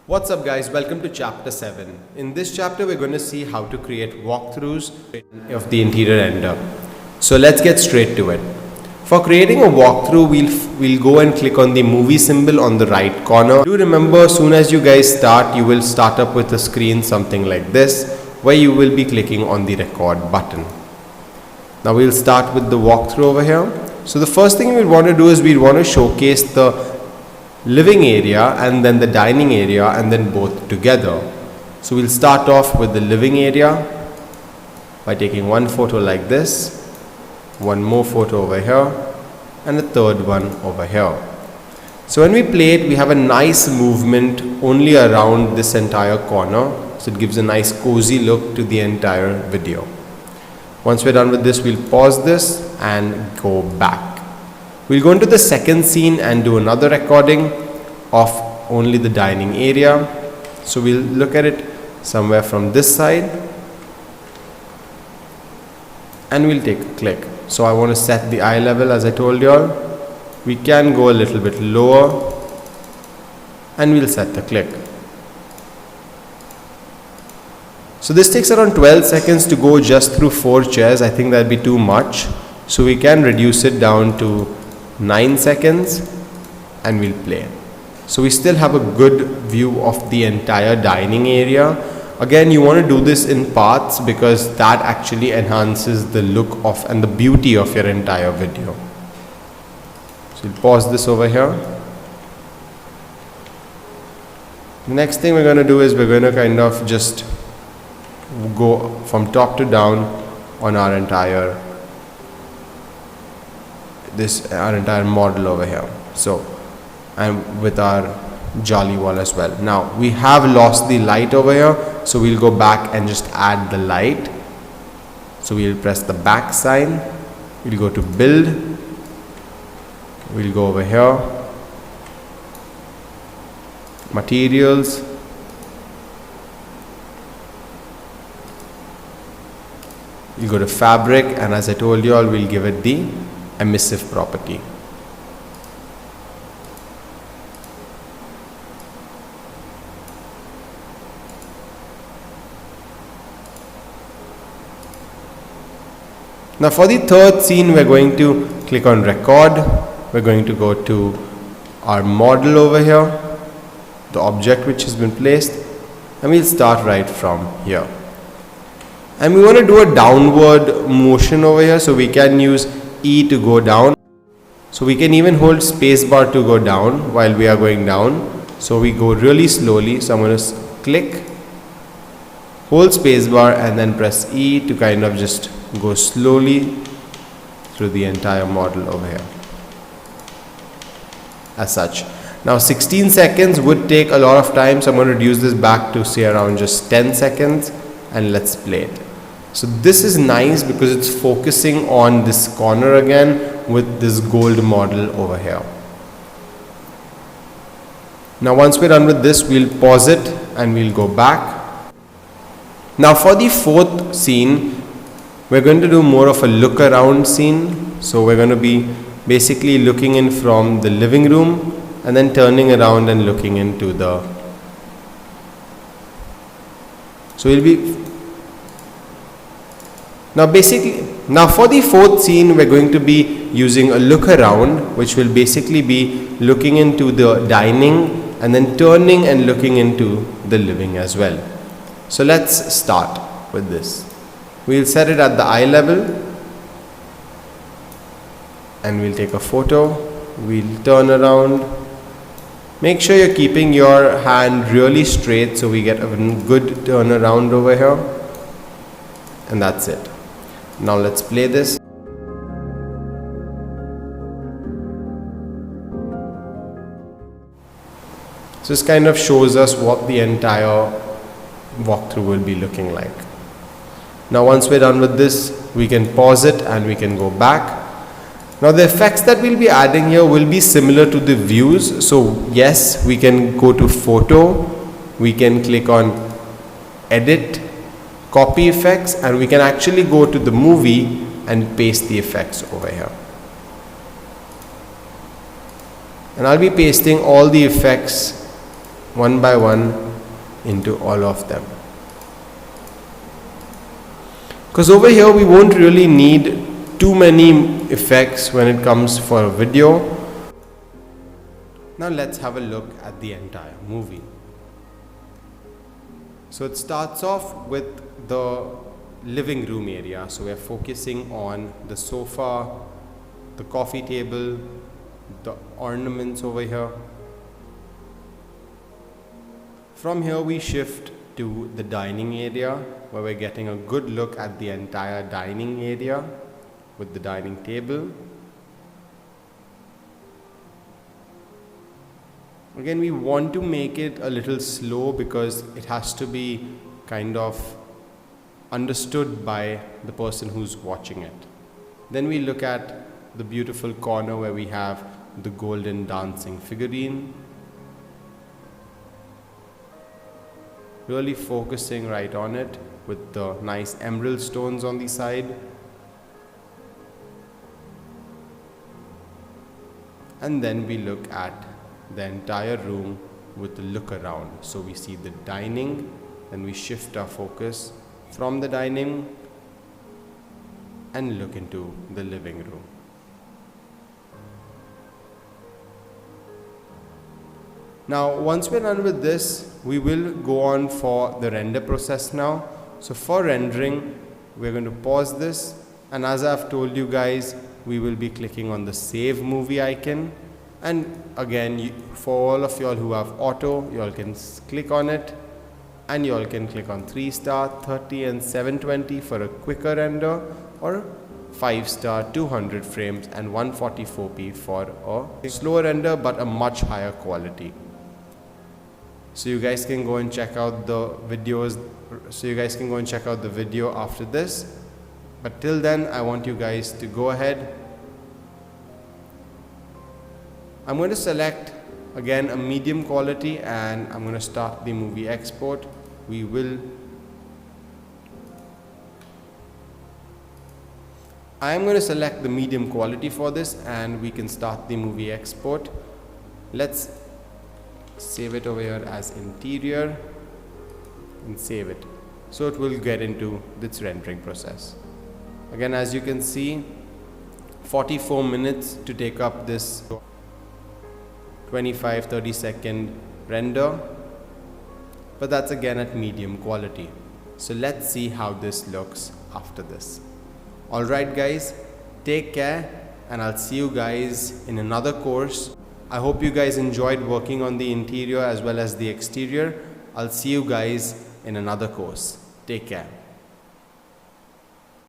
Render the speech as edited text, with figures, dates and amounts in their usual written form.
What's up guys, welcome to chapter 7. In this chapter we're going to see how to create walkthroughs of the interior render. So let's get straight to it. For creating a walkthrough, we'll go and click on the movie symbol on the right corner. Do remember, as soon as you guys start, you will start up with a screen something like this, where you will be clicking on the record button. Now we'll start with the walkthrough over here. So the first thing we'll want to do is we'll want to showcase the living area and then the dining area and then both together. So we'll start off with the living area by taking one photo like this, one more photo over here, and a third one over here. So when we play it, we have a nice movement only around this entire corner. So it gives a nice cozy look to the entire video. Once we're done with this, we'll pause this and go back. We'll go into the second scene and do another recording of only the dining area. So we'll look at it somewhere from this side and we'll take a click. So I want to set the eye level, as I told you all. We can go a little bit lower and we'll set the click. So this takes around 12 seconds to go just through 4 chairs. I think that'd be too much. So we can reduce it down to 9 seconds and we'll play. So we still have a good view of the entire dining area. Again, you want to do this in parts because that actually enhances the look of and the beauty of your entire video. So we'll pause this over here. The next thing we're going to do is we're going to kind of just go from top to down on our entire model over here. So, and with our jolly wall as well. Now we have lost the light over here, so we'll go back and just add the light. So we'll press the back sign, we'll go to build, we'll go over here, materials, we'll go to fabric, and as I told you all, we'll give it the emissive property. Now for the third scene, we're going to click on record. We're going to go to our model over here, the object which has been placed, and we'll start right from here. And we want to do a downward motion over here, so we can use E to go down. So we can even hold spacebar to go down while we are going down. So we go really slowly. So I'm going to click, hold spacebar, and then press E to kind of just go slowly through the entire model over here. As such. Now 16 seconds would take a lot of time, so I'm going to reduce this back to say around just 10 seconds and let's play it. So this is nice because it's focusing on this corner again with this gold model over here. Now once we're done with this, we'll pause it and we'll go back. Now for the fourth scene, we're going to do more of a look around scene. So we're going to be basically looking in from the living room and then turning around and looking into the. So we'll be now for the fourth scene, we're going to be using a look around, which will basically be looking into the dining and then turning and looking into the living as well. So let's start with this. We'll set it at the eye level and we'll take a photo. We'll turn around. Make sure you're keeping your hand really straight so we get a good turn around over here. And that's it. Now let's play this. So this kind of shows us what the entire walkthrough will be looking like. Now once we're done with this, we can pause it and we can go back. Now the effects that we'll be adding here will be similar to the views. So yes, we can go to photo, we can click on edit, copy effects, and we can actually go to the movie and paste the effects over here. And I'll be pasting all the effects one by one into all of them. Because over here we won't really need too many effects when it comes for a video. Now let's have a look at the entire movie. So it starts off with the living room area. So we're focusing on the sofa, the coffee table, the ornaments over here. From here we shift to the dining area, where we're getting a good look at the entire dining area with the dining table. Again, we want to make it a little slow because it has to be kind of understood by the person who's watching it. Then we look at the beautiful corner where we have the golden dancing figurine. Really focusing right on it with the nice emerald stones on the side. And then we look at the entire room with the look around. So we see the dining, then we shift our focus from the dining and look into the living room. Now once we're done with this, we will go on for the render process now. So for rendering, we're going to pause this, and as I've told you guys, we will be clicking on the save movie icon. And again, for all of y'all who have auto, y'all can click on it, and y'all can click on 3-star, 30 and 720 for a quicker render, or 5-star, 200 frames and 144p for a slower render but a much higher quality. So you guys can go and check out the videos. So you guys can go and check out the video after this. But till then, I want you guys to go ahead. I'm going to select again a medium quality, and I'm going to start the movie export. I am going to select the medium quality for this, and we can start the movie export. Let's save it over here as interior and save it. So it will get into this rendering process. Again, as you can see, 44 minutes to take up this 25-30 second render, but that's again at medium quality. So let's see how this looks after this. Alright guys, take care, and I'll see you guys in another course. I hope you guys enjoyed working on the interior as well as the exterior. I'll see you guys in another course. Take care.